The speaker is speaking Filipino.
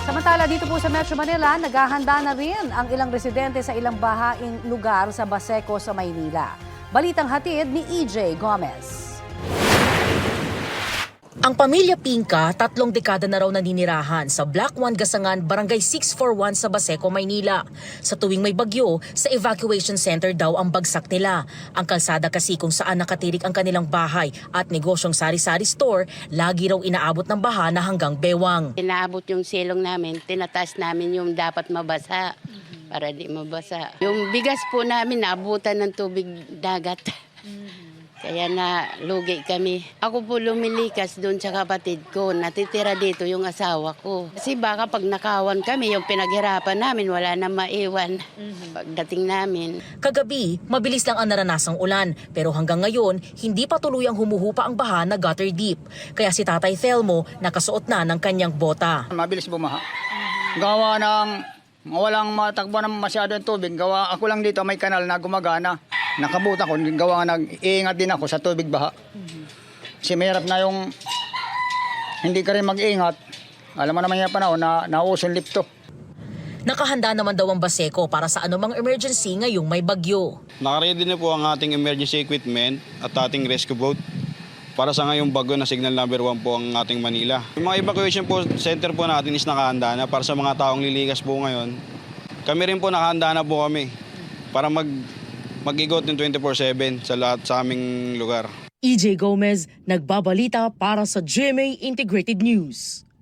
Samantala dito po sa Metro Manila, naghahanda na rin ang ilang residente sa ilang bahaing lugar sa Baseco sa Maynila. Balitang hatid ni EJ Gomez. Ang pamilya Pinca, 3 dekada na raw naninirahan sa Block 1 Gasangan, Barangay 641 sa Baseco, Maynila. Sa tuwing may bagyo, sa evacuation center daw ang bagsak nila. Ang kalsada kasi kung saan nakatirik ang kanilang bahay at negosyong sari-sari store, lagi raw inaabot ng baha na hanggang bewang. Inaabot yung silong namin, tinataas namin yung dapat mabasa para di mabasa. Yung bigas po namin naabutan ng tubig dagat. Kaya na lugi kami. Ako po lumilikas doon sa kapatid ko. Natitira dito yung asawa ko. Kasi baka pag nakawan kami, yung pinaghirapan namin, wala na maiwan pagdating namin. Kagabi, mabilis lang ang naranasang ulan. Pero hanggang ngayon, hindi pa tuluyang humuhupa ang baha na gutter deep. Kaya si Tatay Thelmo nakasuot na ng kanyang bota. Mabilis bumaha. Gawa ng walang matakbo ng masyado ng tubig. Gawa ako lang dito may kanal na gumagana. Nakabutan ko, gawa nag-iingat din ako sa tubig baha. Kasi mahirap na yung hindi ka rin mag-iingat. Alam mo naman yung panahon na nauusong lipto. Nakahanda naman daw ang Baseco para sa anumang emergency ngayong may bagyo. Nakaready na po ang ating emergency equipment at ating rescue boat para sa ngayong bagyo na signal number 1 po ang ating Manila. Yung mga evacuation po, center po natin is nakahanda na para sa mga taong lilikas po ngayon. Kami rin po nakahanda na po kami para mag-igot ng 24/7 sa lahat sa aming lugar. EJ Gomez, nagbabalita para sa GMA Integrated News.